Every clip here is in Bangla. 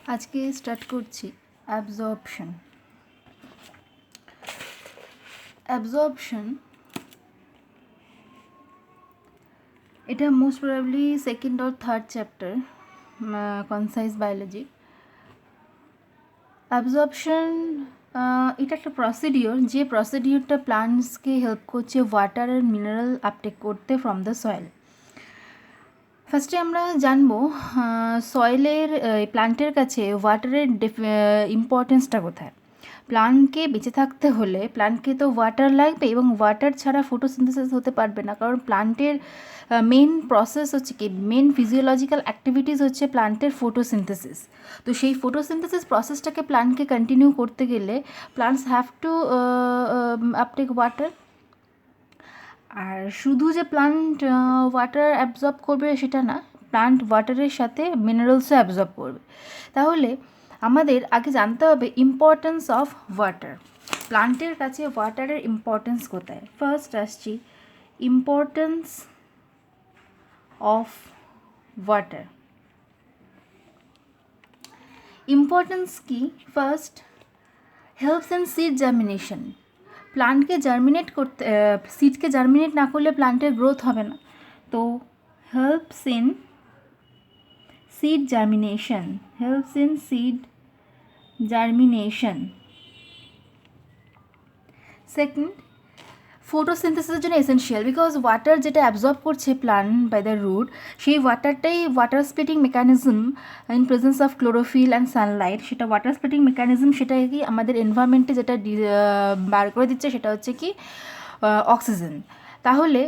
আজকে স্টার্ট করছি অ্যাবজর্পশন। এটা most probably second or third chapter concise biology. Absorption এটা একটা প্রসিডিওর, যে প্রসিডিওরটা প্লান্টসকে হেল্প করছে ওয়াটার আর মিনারেল আপটেক করতে ফ্রম দ্য সয়েল। ফার্স্টে আমরা জানবো সয়েলের প্লান্টের কাছে ওয়াটারের ইম্পর্টেন্সটা কোথায়। প্লান্টকে বেঁচে থাকতে হলে প্লান্টকে তো ওয়াটার লাগবে, এবং ওয়াটার ছাড়া ফটোসিনথেসিস হতে পারবে না, কারণ প্লান্টের মেন প্রসেস হচ্ছে কি, মেন ফিজিওলজিক্যাল অ্যাক্টিভিটিস হচ্ছে প্লান্টের ফটোসিনথেসিস। তো সেই ফটোসিনথেসিস প্রসেসটাকে প্লান্টকে কন্টিনিউ করতে গেলে plants have to uptake water. আর শুধু যে প্লান্ট ওয়াটার অ্যাবজর্ব করবে সেটা না, প্লান্ট ওয়াটারের সাথে মিনারেলসও অ্যাবজর্ব করবে। তাহলে আমাদের আগে জানতে হবে ইম্পর্টেন্স অফ ওয়াটার। প্লান্টের কাছে ওয়াটারের ইম্পর্টেন্স কোথায়। ফার্স্ট আসছি ইম্পর্টেন্স অফ ওয়াটার। ইম্পর্টেন্স কি? First, helps in seed germination. প্লান্টকে জার্মিনেট করতে, সিডকে জার্মিনেট না করলে প্লান্টের গ্রোথ হবে না। তো helps in seed germination, helps in seed germination. Second, ফটোসিনথেসিসের জন্য এসেনশিয়াল, বিকজ ওয়াটার যেটা অ্যাবজর্ব করছে প্লান্ট বাই দ্য রুট, সেই ওয়াটারটাই water splitting mechanism in presence of chlorophyll and sunlight. সেটা ওয়াটার স্প্লিটিং মেকানিজম, সেটা কি আমাদের এনভায়রনমেন্টে যেটা বার করে দিচ্ছে সেটা হচ্ছে কি অক্সিজেন। তাহলে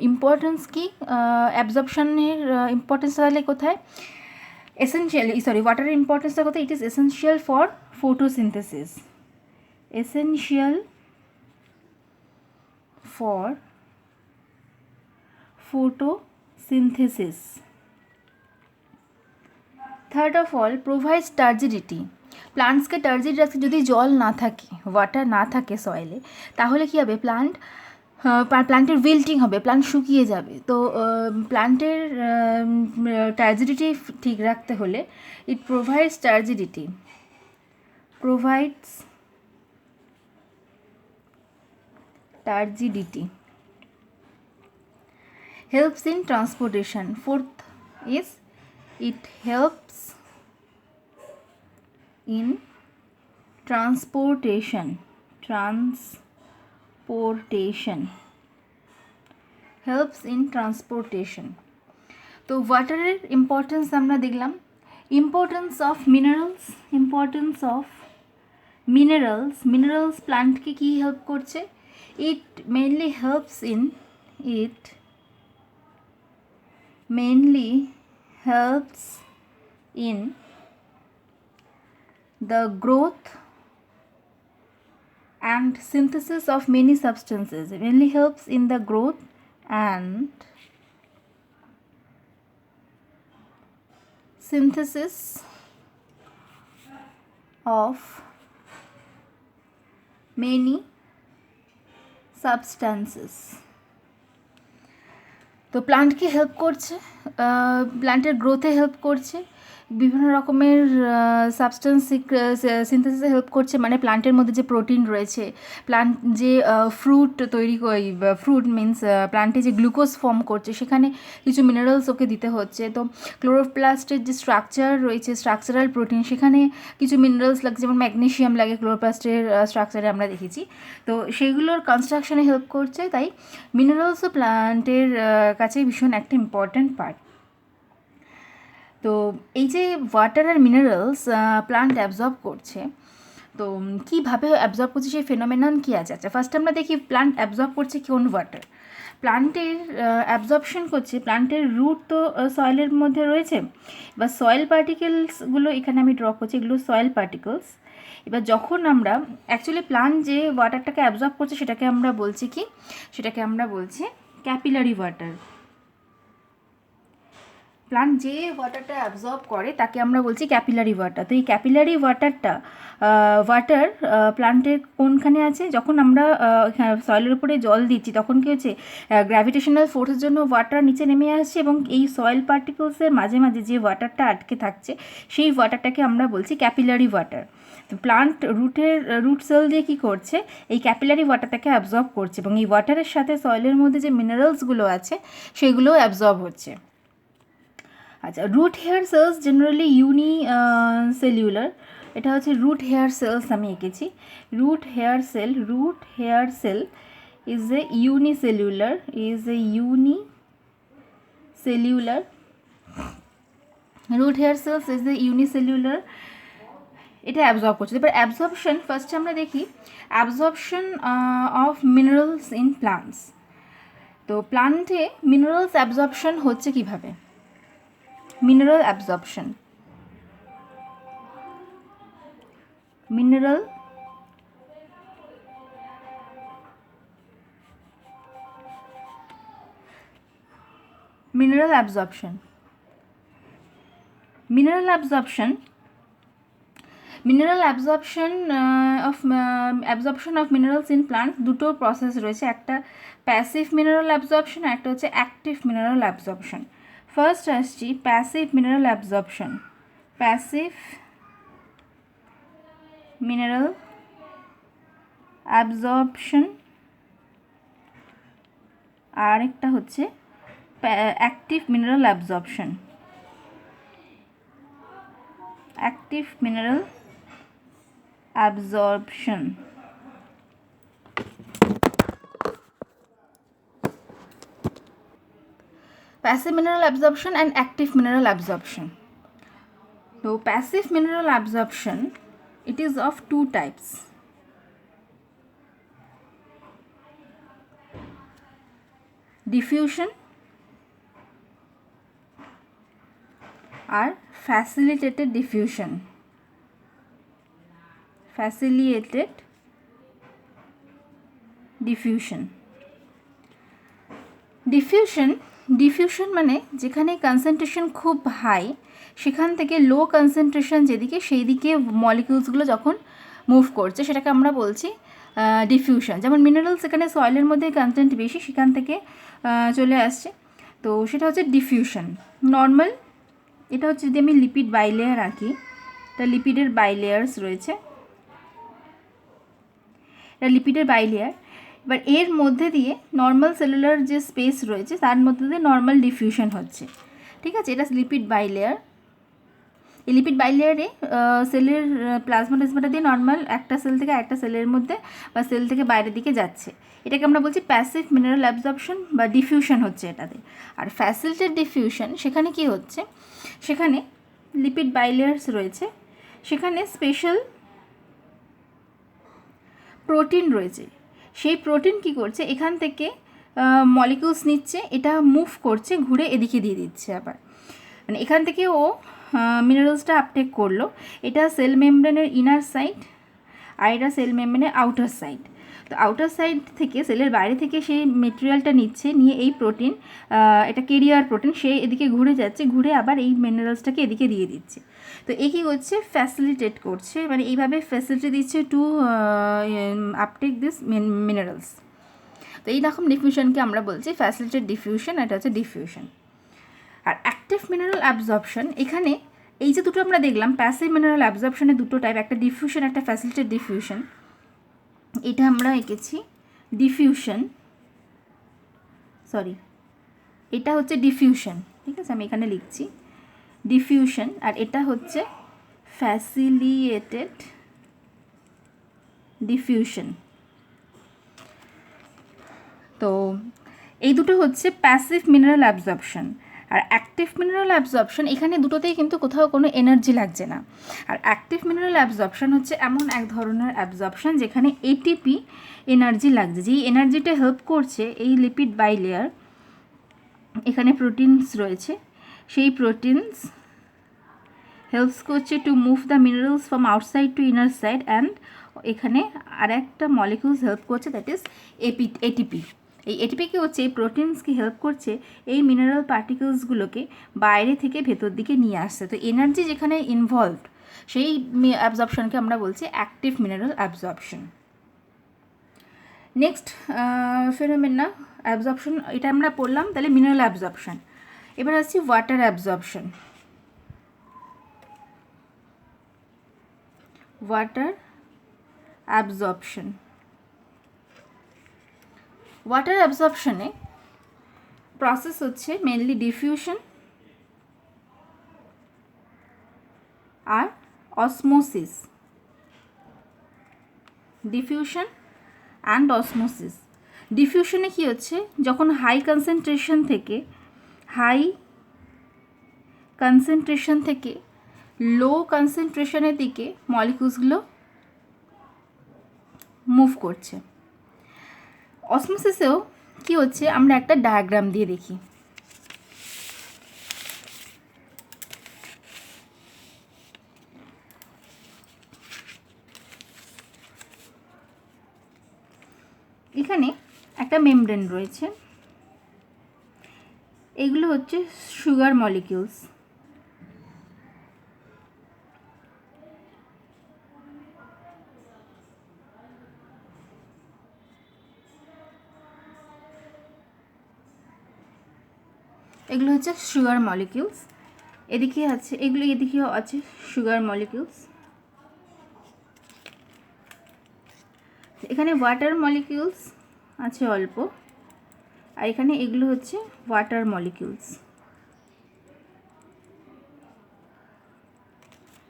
ইম্পর্টেন্স কি, অ্যাবজর্পশনের ইম্পর্টেন্স তাহলে কোথায়? এসেনশিয়াল, ওয়াটারের ইম্পর্টেন্সটা কোথায়? It is essential for photosynthesis, essential for photosynthesis. Third of all, provides turgidity. প্লান্টসকে টার্জিড রাখতে, যদি জল না থাকে, ওয়াটার না থাকে সয়েলে, তাহলে কী হবে? প্লান্টের উইল্টিং হবে, প্লান্ট শুকিয়ে যাবে। তো প্লান্টের টার্জিডিটি ঠিক রাখতে হলে it provides turgidity, helps in transportation. Fourth is it helps in transportation, helps in transportation. তো ওয়াটারের ইম্পর্টেন্স আমরা দেখলাম। ইম্পর্টেন্স অফ মিনারেলস প্লান্টকে কী হেল্প করছে? It mainly helps in the growth and synthesis of many substances. It mainly helps in the growth and synthesis of many substances. তো প্লান্টকে হেল্প করছে, প্লান্টের গ্রোথে হেল্প করছে, বিভিন্ন রকমের সাবস্টেন্স সিনথেসিসে হেল্প করছে। মানে প্লান্টের মধ্যে যে প্রোটিন রয়েছে, প্লান্ট যে ফ্রুট মিনস প্লান্টে যে গ্লুকোজ ফর্ম করছে, সেখানে কিছু মিনারেলস ওকে দিতে হচ্ছে। তো ক্লোরোপ্লাস্টের যে স্ট্রাকচার রয়েছে, স্ট্রাকচারাল প্রোটিন, সেখানে কিছু মিনারেলস লাগছে, যেমন ম্যাগনেশিয়াম লাগে ক্লোরোপ্লাস্টের স্ট্রাকচারে আমরা দেখেছি। তো সেইগুলোর কনস্ট্রাকশনে হেল্প করছে। তাই মিনারেলসও প্লান্টের কাছে ভীষণ একটা ইম্পর্ট্যান্ট পার্ট। তো এই যে ওয়াটার আর মিনারেলস প্লান্ট অ্যাবজর্ব করছে, তো কীভাবে অ্যাবজর্ব করছে, সেই ফেনোমেনন কী আছে? আচ্ছা, ফার্স্ট আমরা দেখি প্লান্ট অ্যাবজর্ব করছে কোন ওয়াটার। প্লান্টের অ্যাবজর্পশন করছে, প্লান্টের রুট তো সয়েলের মধ্যে রয়েছে, এবার সয়েল পার্টিকেলসগুলো এখানে আমি ড্র করছি, এগুলো সয়েল পার্টিকেলস। এবার যখন আমরা অ্যাকচুয়ালি প্লান্ট যে ওয়াটারটাকে অ্যাবজর্ব করছে সেটাকে আমরা বলছি ক্যাপিলারি ওয়াটার। প্লান্ট যে ওয়াটারটা অ্যাবজর্ব করে তাকে আমরা বলছি ক্যাপিলারি ওয়াটার। তো এই ক্যাপিলারি ওয়াটারটা প্লান্টের কোনখানে আছে? যখন আমরা সয়েলের উপরে জল দিচ্ছি তখন কী হচ্ছে, গ্র্যাভিটেশনাল ফোর্সের জন্য ওয়াটার নিচে নেমে আসছে এবং এই সয়েল পার্টিকলসের মাঝে মাঝে যে ওয়াটারটা আটকে থাকছে সেই ওয়াটারটাকে আমরা বলছি ক্যাপিলারি ওয়াটার। তো প্লান্ট রুট সেল দিয়ে কী করছে, এই ক্যাপিলারি ওয়াটারটাকে অ্যাবজর্ব করছে এবং এই ওয়াটারের সাথে সয়েলের মধ্যে যে মিনারেলসগুলো আছে সেগুলোও অ্যাবজর্ব হচ্ছে। আচ্ছা, root hair cells generally cellular. এটা হচ্ছে রুট হেয়ার সেলস আমি এঁকেছি। Root hair cell is a unicellular root hair cells is a unicellular. এটা অ্যাবজর্ব করছে। এবার অ্যাবজর্পশন, ফার্স্ট আমরা দেখি absorption of minerals in plants. তো প্লান্টে মিনারেলস অ্যাবজর্পশন হচ্ছে কিভাবে? Mineral absorption, mineral absorption of minerals in plant দুটো প্রসেস রয়েছে, একটা প্যাসিভ মিনারেল অ্যাবজর্পশন, একটা হচ্ছে অ্যাক্টিভ মিনারেল অ্যাবজর্পশন। ফার্স্ট আসছি প্যাসিভ মিনারেল অ্যাবজর্পশন। আর একটা হচ্ছে active mineral absorption. Passive mineral absorption and active mineral absorption. So passive mineral absorption, it is of two types. Diffusion or facilitated diffusion. Diffusion মানে যেখানে কনসেন্ট্রেশন খুব হাই সেখান থেকে লো কনসেন্ট্রেশন যেদিকে সেই দিকে মলিকিউলসগুলো যখন মুভ করছে সেটাকে আমরা বলছি ডিফিউশন। যেমন মিনারেলস এখানে সয়েলের মধ্যে কন্টেন্ট বেশি, সেখান থেকে চলে আসছে, তো সেটা হচ্ছে ডিফিউশন। নর্মাল, এটা হচ্ছে যদি আমি লিপিড বাইলেয়ার আঁকি, এটা লিপিডের বাইলেয়ার্স রয়েছে, এটা লিপিডের বাইলেয়ার। এবার এর মধ্যে দিয়ে নর্মাল সেলুলার যে স্পেস রয়েছে তার মধ্যে দিয়ে নর্মাল ডিফিউশন হচ্ছে, ঠিক আছে? এটা লিপিড বাইলেয়ার। এই লিপিড বাইলেয়ারে সেলের প্লাজমা দিয়ে নর্মাল একটা সেল থেকে একটা সেলের মধ্যে বা সেল থেকে বাইরের দিকে যাচ্ছে, এটাকে আমরা বলছি প্যাসিভ মিনারেল অ্যাবজর্পশন বা ডিফিউশন হচ্ছে এটাতে। আর ফ্যাসিলিটেড ডিফিউশন, সেখানে কি হচ্ছে, সেখানে লিপিড বাইলেয়ার্স রয়েছে, সেখানে স্পেশাল প্রোটিন রয়েছে, সেই প্রোটিন কি করছে, এখান থেকে মলিকিউলস নিচ্ছে, এটা মুভ করছে, ঘুরে এদিকে দিয়ে দিচ্ছে আবার, মানে এখান থেকে ও মিনারেলসটা আপটেক করলো। এটা সেল মেমব্রেনের ইনার সাইড আর এটা সেল মেমব্রেনের আউটার সাইড। তো আউটার সাইড থেকে সেলের বাইরে থেকে সেই মেটেরিয়ালটা নিচ্ছে, নিয়ে এই প্রোটিন, এটা কেরিয়ার প্রোটিন, সে এদিকে ঘুরে যাচ্ছে, ঘুরে আবার এই মিনারেলসটাকে এদিকে দিয়ে দিচ্ছে। তো এ কী করছে, ফ্যাসিলিটেট করছে, মানে এইভাবে ফ্যাসিলিটি দিচ্ছে টু আপটেক দিস মিনারেলস। তো এইরকম ডিফিউশনকে আমরা বলছি ফ্যাসিলিটেড ডিফিউশন, এটা হচ্ছে ডিফিউশন। আর অ্যাক্টিভ মিনারেল অ্যাবজর্পশন, এখানে এই যে দুটো আমরা দেখলাম প্যাসিভ মিনারেল অ্যাবজর্পশনের দুটো টাইপ, একটা ডিফিউশন, একটা ফ্যাসিলিটেড ডিফিউশন। এটা আমরা এঁকেছি ডিফিউশন, এটা হচ্ছে ডিফিউশন, ঠিক আছে? আমি এখানে লিখছি ডিফিউশন, আর এটা হচ্ছে ফ্যাসিলিটেড ডিফিউশন। তো এই দুটো হচ্ছে প্যাসিভ মিনারেল অ্যাবজর্পশন। আর অ্যাক্টিভ মিনারেল অ্যাবজর্পশন, এখানে দুটোতেই কিন্তু কোথাও কোনো এনার্জি লাগছে না। আর অ্যাক্টিভ মিনারেল অ্যাবজর্পশন হচ্ছে এমন এক ধরনের অ্যাবজর্পশন যেখানে এটিপি এনার্জি লাগছে, যেই এনার্জিটা হেল্প করছে এই লিপিড বাইলেয়ার, এখানে প্রোটিনস রয়েছে, সেই প্রোটিনস হেল্পস করছে to move the minerals from outside to inner side, and এখানে আর একটা মলিকিউলস হেল্প করছে, দ্যাট ইজ এটিপি। এই এটিপি কি হচ্ছে, এই প্রোটিনসকে হেল্প করছে এই মিনারেল পার্টিকেলসগুলোকে বাইরে থেকে ভেতর দিকে নিয়ে আসছে। তো এনার্জি যেখানে ইনভলভড সেই অ্যাবজর্পশনকে আমরা বলছি active mineral absorption. Next phenomena absorption, এটা আমরা পড়লাম তাহলে মিনারেল অ্যাবজর্পশন। এবার আসছি water absorption. Water absorption, water অ্যাবজর্পশনে প্রসেস হচ্ছে মেনলি ডিফিউশন আর অসমোসিস। Diffusion and osmosis. ডিফিউশনে কী হচ্ছে, যখন হাই কনসেন্ট্রেশন থেকে লো কনসেন্ট্রেশনের দিকে মলিকিউলসগুলো মুভ করছে। অসমোসিসেও কী হচ্ছে, আমরা একটা ডায়াগ্রাম দিয়ে দেখি। এখানে একটা মেমব্রেন রয়েছে, এগুলো হচ্ছে সুগার মলিকিউলস। এগুলো হচ্ছে সুগার মলিকিউলস, এদিকে আছে এগুলো, এদিকেও আছে সুগার মলিকিউলস। এখানে ওয়াটার মলিকিউলস আছে অল্প, আর এখানে এগুলো হচ্ছে ওয়াটার মলিকিউলস।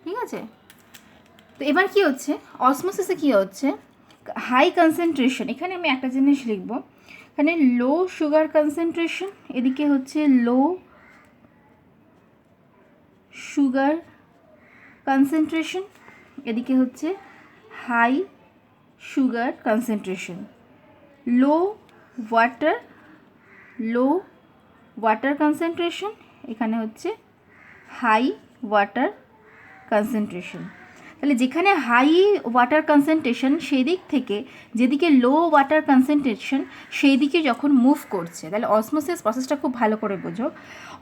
ঠিক আছে, তো এবার কি হচ্ছে, অসমোসিসে কি হচ্ছে, হাই কনসেন্ট্রেশন, এখানে আমি একটা জিনিস লিখব, এখানে লো সুগার কনসেন্ট্রেশন, এদিকে হচ্ছে লো সুগার কনসেন্ট্রেশন, এদিকে হচ্ছে হাই সুগার কনসেন্ট্রেশন। লো ওয়াটার কনসেন্ট্রেশন, এখানে হচ্ছে হাই ওয়াটার কনসেন্ট্রেশন। তাহলে যেখানে হাই ওয়াটার কনসেন্ট্রেশন সেই দিক থেকে যেদিকে লো ওয়াটার কনসেন্ট্রেশন সেই দিকে যখন মুভ করছে, তাহলে অসমোসিস প্রসেসটা খুব ভালো করে বোঝো।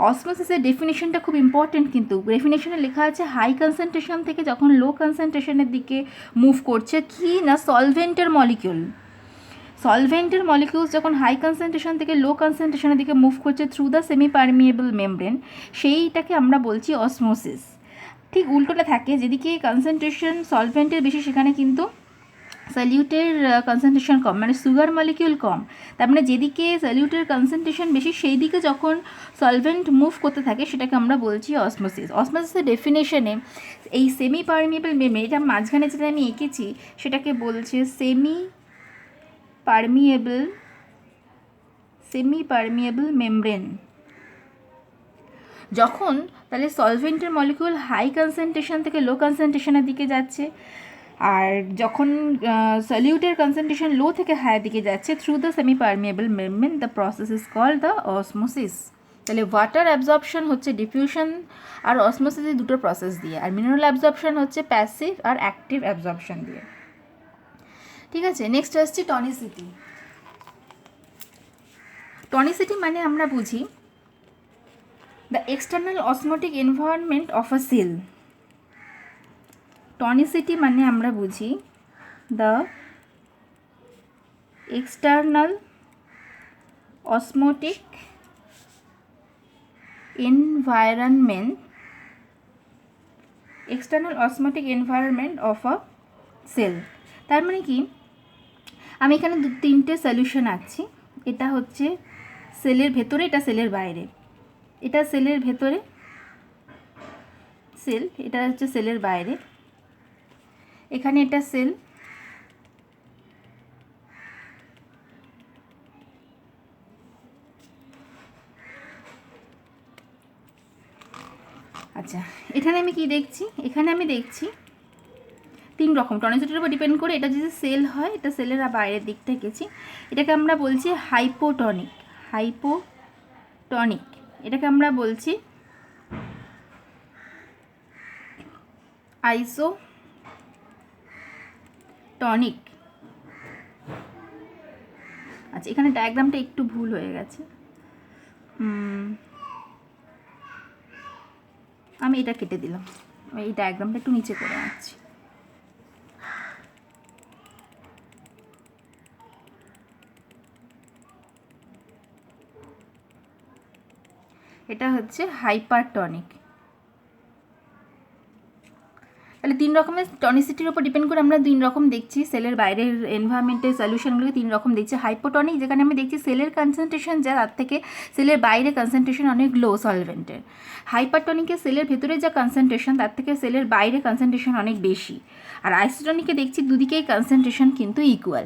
অসমোসিসের ডেফিনেশনটা খুব ইম্পর্টেন্ট, কিন্তু ডেফিনেশনে লেখা আছে হাই কনসেন্ট্রেশন থেকে যখন লো কনসেন্ট্রেশনের দিকে মুভ করছে, কি না সলভেন্টের মলিকিউলস যখন হাই কনসেন্ট্রেশন থেকে লো কনসেন্ট্রেশনের দিকে মুভ করছে through the semi permeable membrane, সেইটাকে আমরা বলছি অসমোসিস। ঠিক উল্টোটা থাকে, যেদিকে কনসেন্ট্রেশন সলভেন্টের বেশি সেখানে কিন্তু সলিউটের কনসেন্ট্রেশন কম, মানে সুগার মলিকিউল কম। তার মানে যেদিকে সলিউটের কনসেন্ট্রেশন বেশি সেই দিকে যখন সলভেন্ট মুভ করতে থাকে সেটাকে আমরা বলছি অসমোসিস। অসমোসিসের ডেফিনেশনে এই সেমি পারমিয়েবল মেমব্রেন, এটা মাঝখানে যেটা আমি এঁকেছি সেটাকে বলছে সেমি পারমিয়েবল মেমব্রেন। যখন তাহলে সলভেন্টের মলিকিউল হাই কনসেন্ট্রেশন থেকে লো কনসেন্ট্রেশনের দিকে যাচ্ছে, আর যখন সলিউটের কনসেন্ট্রেশন লো থেকে হাইয়ের দিকে যাচ্ছে through the semi permeable membrane, the process is called the osmosis. তাহলে ওয়াটার অ্যাবজর্পশন হচ্ছে ডিফিউশন আর অসমোসিস, দুটো প্রসেস দিয়ে, আর মিনারেল অ্যাবজর্পশন হচ্ছে প্যাসিভ আর অ্যাক্টিভ অ্যাবজর্পশন দিয়ে। ঠিক আছে, নেক্সট আসছে টনিসিটি। টনিসিটি মানে আমরা বুঝি the external osmotic environment of a cell. টনিসিটি মানে আমরা বুঝি the external osmotic environment of a cell। তার মানে কি, আমি এখানে তিনটে সলিউশন আছি, এটা হচ্ছে সেলের ভেতরে, এটা সেলের বাইরে, এটা সেলের ভেতরে সেল, এটা হচ্ছে সেলের বাইরে, এখানে এটা সেল, আচ্ছা এখানে আমি কি দেখছি, এখানে আমি দেখছি তিন রকম টনিসিটির উপর ডিপেন্ড করে। এটা যদি সেল হয়, এটা সেলের বাইরের দিকটা এঁকেছি, এটাকে আমরা বলছি হাইপোটনিক, এটাকে আমরা বলছি আইসোটনিক। আচ্ছা আচ্ছা, এখানে ডায়াগ্রামটা একটু ভুল হয়ে গেছে, আমি এটা কেটে দিলাম, এই ডায়াগ্রামটা একটু নিচে করে আনছি। এটা হচ্ছে হাইপারটনিক। তাহলে 3 রকমের টনিসিটির উপর ডিপেন্ড করে আমরা 3 রকম দেখছি, সেলের বাইরের এনভায়রনমেন্টের সলিউশনগুলোকে 3 রকম দেখছি। হাইপোটনিক, যেখানে আমি দেখছি সেলের কনসেন্ট্রেশন যা, তার থেকে সেলের বাইরে কনসেন্ট্রেশন অনেক লো সলভেন্টের। হাইপারটনিকে সেলের ভেতরে যা কনসেন্ট্রেশন, তার থেকে সেলের বাইরে কনসেন্ট্রেশন অনেক বেশি। আর আইসোটনিকে দেখছি দুদিকেই কনসেন্ট্রেশন কিন্তু ইকুয়াল।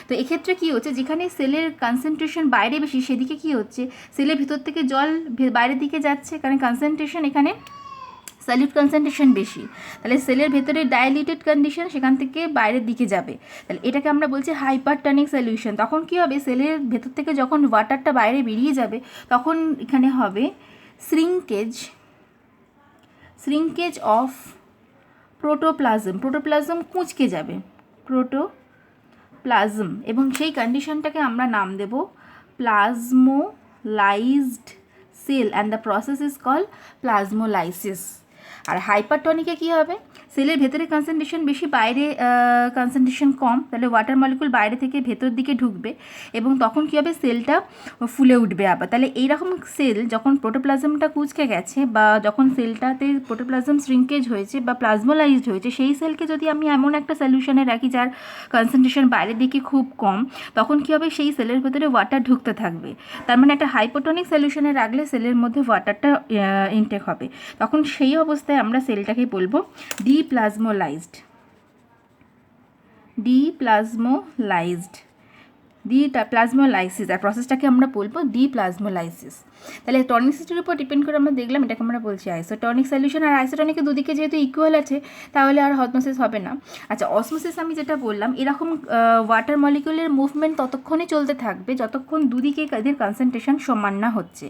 তো এক্ষেত্রে কী হচ্ছে, যেখানে সেলের কনসেন্ট্রেশন বাইরে বেশি সেদিকে কী হচ্ছে, সেলের ভিতর থেকে জল বাইরের দিকে যাচ্ছে, কারণ কনসেন্ট্রেশন এখানে সলিড কনসেন্ট্রেশন বেশি, তাহলে সেলের ভেতরে ডাইলিউটেড কন্ডিশন, সেখান থেকে বাইরের দিকে যাবে, তাহলে এটাকে আমরা বলছি হাইপারটনিক সলিউশন। তখন কী হবে, সেলের ভেতর থেকে যখন ওয়াটারটা বাইরে বেরিয়ে যাবে, তখন এখানে হবে শ্রিঙ্কেজ অফ প্রোটোপ্লাজম কুঁচকে যাবে, প্রোটোপ্লাজম, এবং সেই কন্ডিশনটাকে আমরা নাম দেব plasmolyzed cell, and the process is called plasmolysis. আর হাইপারটনিকে কী হবে, সেলের ভেতরে কনসেন্ট্রেশন বেশি, বাইরে কনসেন্ট্রেশন কম, তাহলে ওয়াটার মলিকুল বাইরে থেকে ভেতর দিকে ঢুকবে, এবং তখন কী হবে, সেলটা ফুলে উঠবে আবার। তাহলে এইরকম সেল যখন প্রোটোপ্লাজমটা কুঁচকে গেছে, বা যখন সেলটাতে প্রোটোপ্লাজম শ্রিঙ্কেজ হয়েছে বা প্লাজমোলাইজড হয়েছে, সেই সেলকে যদি আমি এমন একটা সলিউশনে রাখি যার কনসেন্ট্রেশন বাইরের দিকে খুব কম, তখন কী হবে, সেই সেলের ভেতরে ওয়াটার ঢুকতে থাকবে। তার মানে একটা হাইপোটনিক সলিউশনে রাখলে সেলের মধ্যে ওয়াটারটা ইনটেক হবে, তখন সেই অবস্থায় আমরা সেলটাকে বলবো ডিপ্লাজমোলাইজড। প্লাজমোলাইসিস, আর প্রসেসটাকে আমরা বলবো ডিপ্লাজমোলাইসিস। তাহলে টনিসিটির উপর ডিপেন্ড করে আমরা দেখলাম, এটাকে আমরা বলছি আইসোটনিক সলিউশন। আর আইসোটনিকের দুদিকে যেহেতু ইকুয়াল আছে, তাহলে আর অসমোসিস হবে না। আচ্ছা, অসমোসিস আমি যেটা বললাম, এরকম ওয়াটার মলিকুলের মুভমেন্ট ততক্ষণই চলতে থাকবে যতক্ষণ দুদিকে এদের কনসেন্ট্রেশন সমান না হচ্ছে।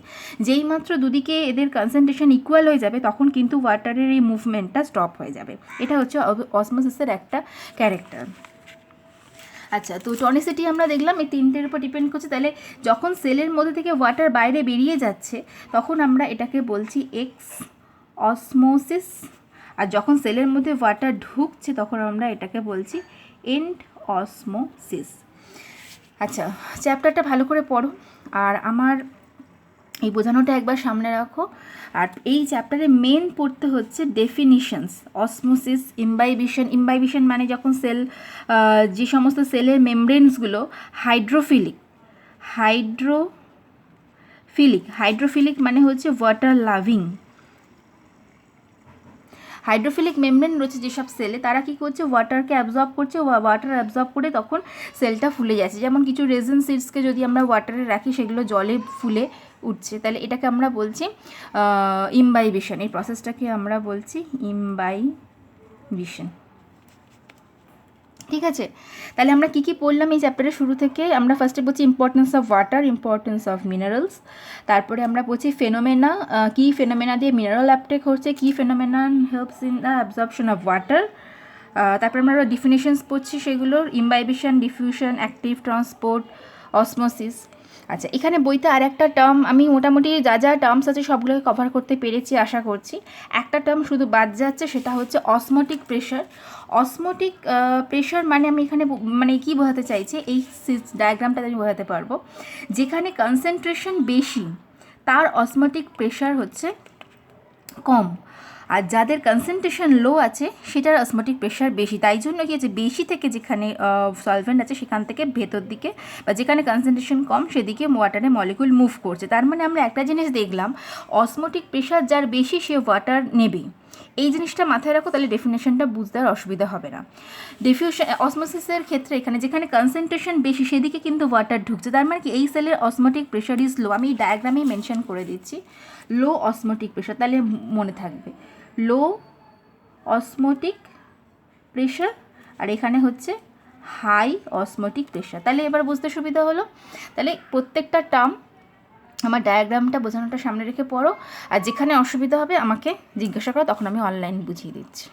যেই মাত্র দুদিকে এদের কনসেন্ট্রেশন ইকুয়াল হয়ে যাবে, তখন কিন্তু ওয়াটারের এই মুভমেন্টটা স্টপ হয়ে যাবে। এটা হচ্ছে অসমোসিসের একটা ক্যারেক্টার। আচ্ছা, তো টনিসিটি আমরা দেখলাম এই তিনটের উপর ডিপেন্ড করছে। তাহলে যখন সেলের মধ্যে থেকে ওয়াটার বাইরে বেরিয়ে যাচ্ছে, তখন আমরা এটাকে বলছি এক্স অসমোসিস, আর যখন সেলের মধ্যে ওয়াটার ঢুকছে, তখন আমরা এটাকে বলছি এন্ড অসমোসিস। আচ্ছা, চ্যাপ্টারটা ভালো করে পড়ো, আর আমার এই বোঝানোটা একবার সামনে রাখো। আর এই চ্যাপ্টারে মেন পড়তে হচ্ছে ডেফিনিশনস, অসমোসিস, ইমবাইবিশন মানে যখন সেল, যে সমস্ত সেলের মেমব্রেনসগুলো হাইড্রোফিলিক মানে হচ্ছে ওয়াটার লাভিং। হাইড্রোফিলিক মেমব্রেন রয়েছে যেসব সেলে, তারা কী করছে, ওয়াটারকে অ্যাবজর্ব করছে, ওয়াটার অ্যাবজর্ব করে তখন সেলটা ফুলে যাচ্ছে। যেমন কিছু রেজিন সিডসকে যদি আমরা ওয়াটারে রাখি, সেগুলো জলে ফুলে উঠছে, তাহলে এটাকে আমরা বলছি ইমবাইবিশন। এই প্রসেসটাকে আমরা বলছি ইমবাইবিশন। ঠিক আছে, তাহলে আমরা কী কী পড়লাম এই চ্যাপ্টারের শুরু থেকে? আমরা ফার্স্টে বলছি importance of water, importance of minerals. তারপরে আমরা বলছি ফেনোমেনা, কী ফেনোমেনা দিয়ে মিনারেল আপটেক হচ্ছে, কী phenomena helps in the absorption of water. তারপরে আমরা ডিফিনেশনস পড়ছি সেগুলোর, imbibition, diffusion, active transport, osmosis. আচ্ছা, এখানে বইতে আর একটা টার্ম, আমি মোটামুটি যা যা টার্মস আছে সবগুলোকে কভার করতে পেরেছি আশা করছি। একটা টার্ম শুধু বাদ যাচ্ছে, সেটা হচ্ছে অসমোটিক প্রেশার। অসমোটিক প্রেশার মানে আমি এখানে মানে কী বোঝাতে চাইছি, এই ডায়াগ্রামটাতে আমি বোঝাতে পারবো, যেখানে কনসেন্ট্রেশন বেশি তার অসমোটিক প্রেশার হচ্ছে কম, আর যাদের কনসেন্ট্রেশন লো আছে সেটার অসমোটিক প্রেশার বেশি। তাই জন্য কি আছে, বেশি থেকে যেখানে সলভেন্ট আছে সেখান থেকে ভেতর দিকে, বা যেখানে কনসেন্ট্রেশন কম সেদিকে ওয়াটারে মলিকুল মুভ করছে। তার মানে আমরা একটা জিনিস দেখলাম, অসমোটিক প্রেশার যার বেশি সে ওয়াটার নেবে। এই জিনিসটা মাথায় রাখো, তাহলে ডেফিনেশনটা বুঝতে আর অসুবিধা হবে না। ডিফিউশন অসমোসিসের ক্ষেত্রে এখানে যেখানে কনসেন্ট্রেশন বেশি সেদিকে কিন্তু ওয়াটার ঢুকছে। তার মানে কি, এই সেলের অসমোটিক প্রেশার ইজ লো। আমি এই ডায়াগ্রামেই মেনশন করে দিচ্ছি লো অসমোটিক প্রেশার, তাহলে মনে থাকবে লো অসমোটিক প্রেশার, আর এখানে হচ্ছে হাই অসমোটিক প্রেশার। তাহলে এবার বুঝতে সুবিধা হলো। তাহলে প্রত্যেকটা টার্ম আমার ডায়াগ্রামটা বোঝানোটা সামনে রেখে পড়ো, আর যেখানে অসুবিধা হবে আমাকে জিজ্ঞাসা করো, তখন আমি অনলাইন বুঝিয়ে দিচ্ছি।